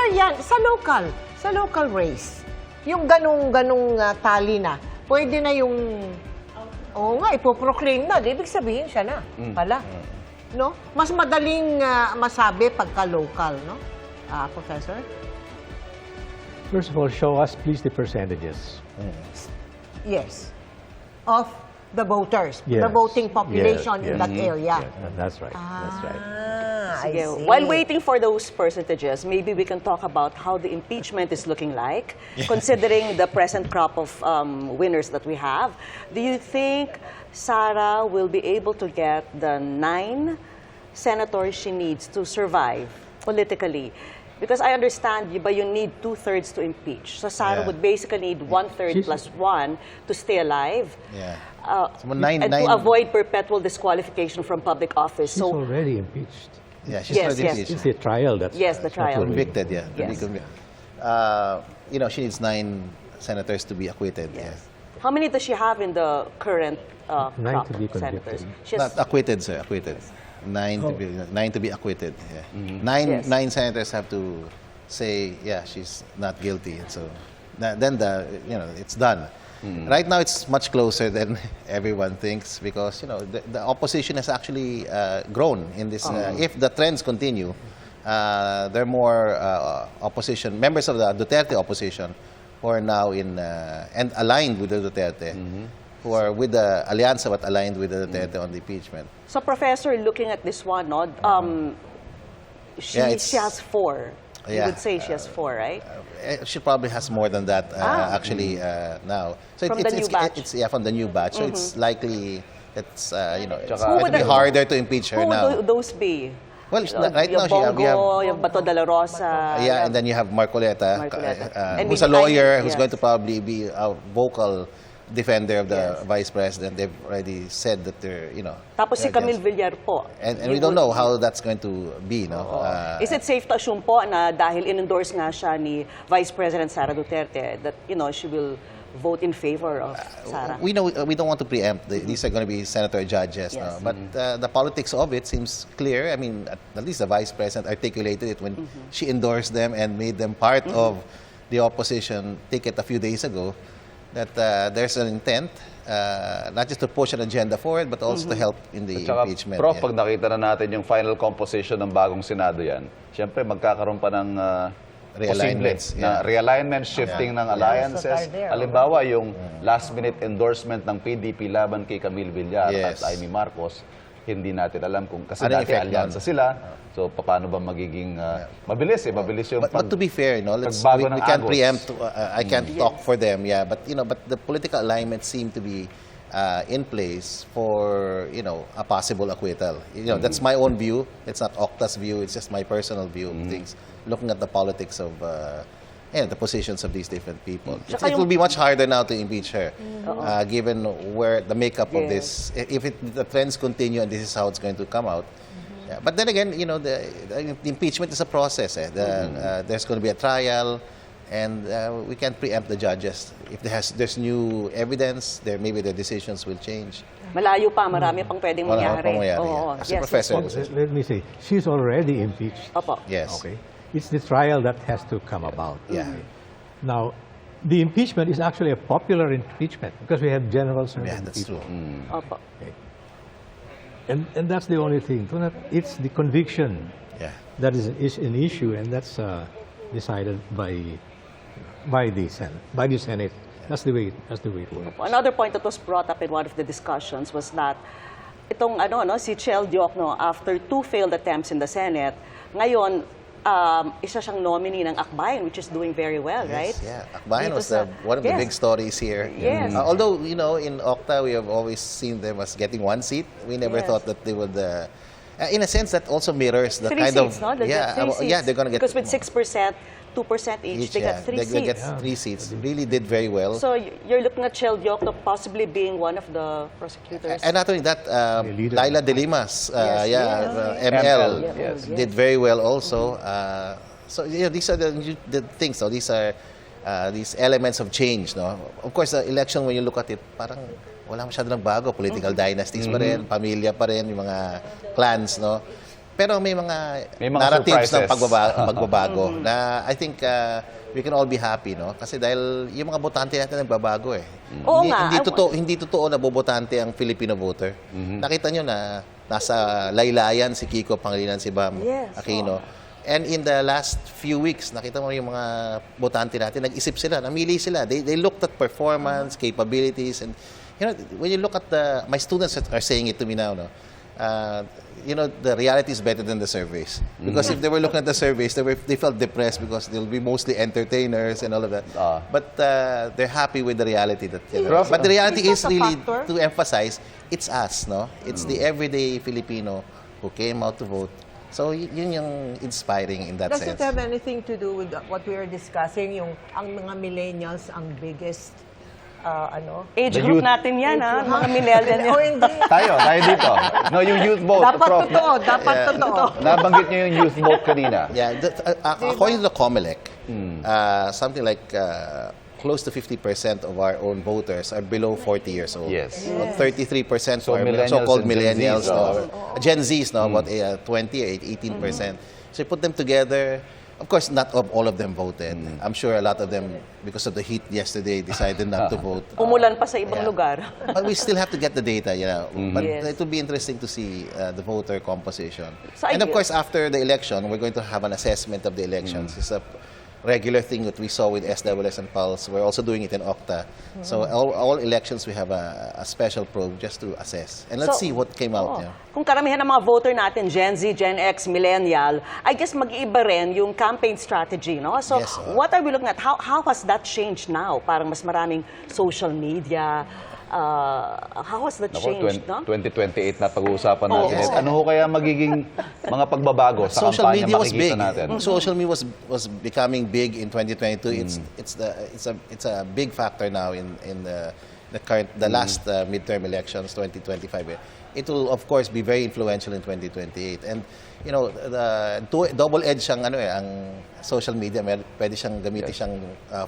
fair yan. Sa local race, yung ganung tali na, pwede na yung, oo nga, ipoproclaim na. Ibig sabihin siya na pala. No? Mas madaling masabi pagka-local, no? Professor? First of all, show us, please, the percentages. Yes. Of the voters, Yes. the voting population Yes, in that area. Yes, that's right. That's right. I Sige. see. While waiting for those percentages, maybe we can talk about how the impeachment is looking like, considering the present crop of winners that we have. Do you think Sara will be able to get the 9 senators she needs to survive politically? Because I understand, you need 2/3 to impeach. So Sara would basically need 1/3 plus 1 to stay alive. Yeah. So, And to avoid perpetual disqualification from public office. She's already impeached. Yeah, she's Yes, already yes. impeached. It's the trial that's The trial. Convicted, yeah. To be Yes. convicted. She needs 9 senators to be acquitted. Yes. Yeah. How many does she have in the current 9 crop to be of senators? convicted. She has Not acquitted, sir. Acquitted. 9 to be acquitted. Yeah. Yes. 9 senators have to say, yeah, she's not guilty. So then it's done. Right now, it's much closer than everyone thinks because the opposition has actually grown in this. If the trends continue, there are more opposition members of the Duterte opposition who are now and aligned with the Duterte, who are with the Alianza but aligned with the Duterte on the impeachment. So, Professor, looking at this one, she has 4. You Yeah. would say she has 4, right? She probably has more than that actually now. So From the new batch. It's from the new batch. So it's likely it's it's Who going would to be that- harder to impeach her Who now. would those be? Well, right now Bongo, we have yung Bato de la Rosa. and then you have Marcoleta, And who's a maybe lawyer, I- who's yes. going to probably be a vocal defender of the vice president. They've already said that they're Tapos si they're Camille against. Villar po. And we don't know how that's going to be, no? Is it safe to assume po na dahil in-endorse nga siya ni Vice President Sara Duterte that, she will vote in favor of Sara? We know we don't want to preempt. These are going to be senator judges, Yes. no? But the politics of it seems clear. I mean, at least the vice president articulated it when she endorsed them and made them part of the opposition ticket a few days ago. That there's an intent, not just to push an agenda forward, but also to help in the Tsaka, impeachment. Prof, yeah. pag nakita na natin yung final composition ng bagong Senado yan, siyempre magkakaroon pa ng Realignments, posible na realignment, shifting ng alliances. Halimbawa, yung last-minute endorsement ng PDP laban kay Camille Villar Yes. at Amy Marcos, hindi natin alam kung kasi Ano yung dati effect alyansa nun? sila. So, paano ba magiging mabilis yung But to be fair, we pagbago ng can't agos. preempt. I can't talk for them, yeah. But but the political alignments seem to be in place for a possible acquittal. That's my own view. It's not Octa's view. It's just my personal view of things. Looking at the politics of the positions of these different people. It will be much harder now to impeach her, given where the makeup of this. If the trends continue and this is how it's going to come out. Yeah, but then again, the impeachment is a process. There's going to be a trial, and we can't preempt the judges. If there's new evidence, maybe their decisions will change. Malayo pa, marami pang pwedeng mangyari. Oo, As a professor, Let me say, she's already impeached. Opo. yes. Okay. It's the trial that has to come about. Yeah. Now, the impeachment is actually a popular impeachment because we have generals and Yeah, that's true. Opo. And that's the only thing. It's the conviction Yeah. that is an issue, and that's decided by the Senate. That's the way it works. Another point that was brought up in one of the discussions was that itong si Chel Diokno, after 2 failed attempts in the Senate, ngayon isa siyang nominee ng Akbayan, which is doing very well, right? Yeah, Akbayan Dito was sa- one of the big stories here. Yes. Although, in Octa, we have always seen them as getting 1 seat. We never Yes. thought that they would, in a sense, that also mirrors the 3 kind seats, of... no? They'll get 3 seats. Yeah, they're going to get... Because with 6%, 2% each, they got 3 they seats. get 3 seats. Really did very well. So you're looking at Chel Diokno possibly being one of the prosecutors. And not only that, leader. Leila de Lima's, ML, ML, yes. did very well also. So these are the things. So these are these elements of change. No, of course, the election when you look at it, parang wala masyado nagbago. Political dynasties pa rin, pamilya pa rin, yung mga clans. No, Pero may mga narratives ng pagbabago na I think we can all be happy, no? Kasi dahil yung mga botante natin nagbabago eh. Oo nga. Hindi totoo na bobotante ang Filipino voter. Nakita nyo na nasa laylayan si Kiko Pangilinan, si Bam Aquino. And in the last few weeks, nakita mo yung mga botante natin, nag-isip sila, namili sila. They looked at performance, capabilities, and you know, when you look at my students are saying it to me now, no? You know, the reality is better than the surveys. Because if they were looking at the surveys, they felt depressed because they'll be mostly entertainers and all of that. But they're happy with the reality that. But the reality is really to emphasize, it's us, no? It's the everyday Filipino who came out to vote. So yun yung inspiring in that Does sense. it have anything to do with what we were discussing, yung ang mga millennials ang biggest Age group natin yan, mga millennial yan. O hindi. Tayo dito. No, yung youth vote, Dapat Prof. totoo. Nabanggit niyo yung youth vote kanina. Yeah, according to the COMELEC, something like close to 50% of our own voters are below 40 years old. Yes. 33% So are millennials so-called and Gen millennials, Zs, Gen Zs, about 20 or 18%. So you put them together. Of course, not all of them voted. I'm sure a lot of them, because of the heat yesterday, decided not to vote. Umulan pa sa ibang lugar. But we still have to get the data, you know. But Yes. it will be interesting to see the voter composition. So And of course, after the election, we're going to have an assessment of the elections. It's a regular thing that we saw with SWS and Pulse. We're also doing it in Okta. So all elections, we have a special probe just to assess. And let's So, see what came out. Yeah. Kung karamihan ng mga voter natin, Gen Z, Gen X, Millennial, I guess mag-iiba rin yung campaign strategy, no? So, Yes, what are we looking at? How has that changed now? Parang mas maraming social media. How has that changed, no? 2028 na pag-uusapan natin. Ano ho kaya magiging mga pagbabago sa Social kampanya media was makikita big. natin? Social media was becoming big in 2022. It's a big factor now in the last midterm elections 2025. It will of course be very influential in 2028. And you know, double-edged siyang ang social media. Pwede siyang gamitin siyang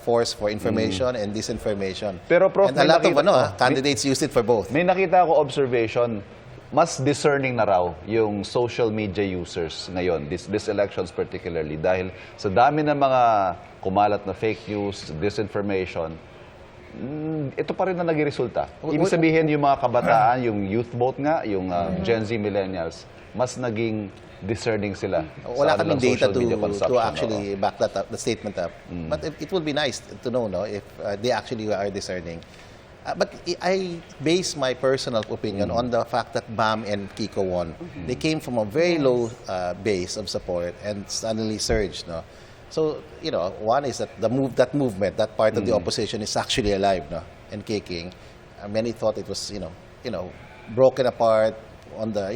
force for information and disinformation. Pero Prof, and a lot of nakita- candidates used it for both. May nakita ako observation, mas discerning na raw yung social media users ngayon, this elections particularly, dahil sa dami ng mga kumalat na fake news, disinformation, ito pa rin na naging-resulta. Ibig sabihin yung mga kabataan, yung youth vote nga, yung Gen Z millennials, mas naging discerning sila. Wala sa kaming social data media to consumption, actually back that up, the statement up. But it will be nice to know, no, if they actually are discerning. But I base my personal opinion on the fact that Bam and Kiko won. They came from a very low base of support and suddenly surged, no. So, you know, one is that that movement, that part of the opposition is actually alive, no, and kicking. Many thought it was, you know, broken apart on the,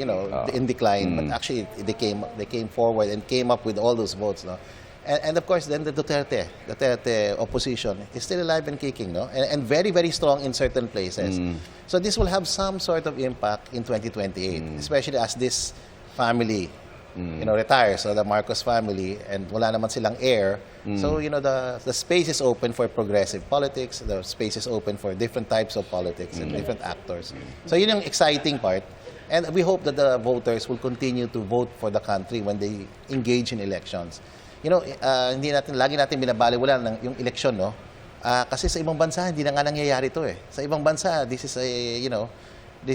in decline, but actually they came forward and came up with all those votes, no. And of course, then the Duterte opposition is still alive and kicking, no, and very, very strong in certain places. So this will have some sort of impact in 2028, especially as this family retires, so the Marcos family, and wala naman silang heir. So, the space is open for progressive politics, the space is open for different types of politics and different actors. So, yun yung exciting part. And we hope that the voters will continue to vote for the country when they engage in elections. Lagi natin binabaliwala yung eleksyon, no? Kasi sa ibang bansa, hindi na nga nangyayari ito eh. Sa ibang bansa, this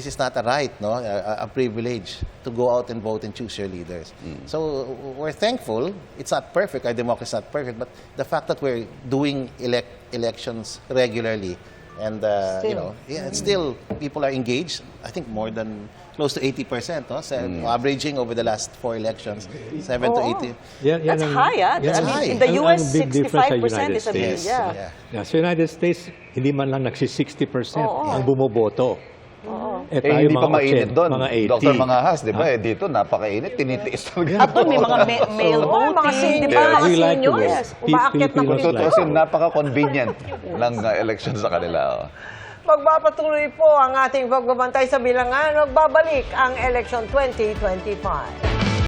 is not a right, no, a privilege to go out and vote and choose your leaders. So we're thankful. It's not perfect. Our democracy is not perfect, but the fact that we're doing elections regularly, and still people are engaged. I think more than close to 80%, no, averaging over the last 4 elections, 7 to 80. That's high, ah. Yan I ang- mean, in the ang US, big difference sa 65% is a big, United States. yeah. Sa United States, hindi man lang nagsi-60% ang bumoboto. hindi pa mainit doon. Mga 80. Dr. Mangahas, di ba? Dito, napakainit. Tinitiis talaga. At doon, may mga male mga voting, di ba? mga We like to seniors, vote. umaakyat na Filipinos po. like Kasi napaka-convenient ng election sa kanila. Magpapatuloy po ang ating pagbabantay sa bilangan. Magbabalik ang election 2025.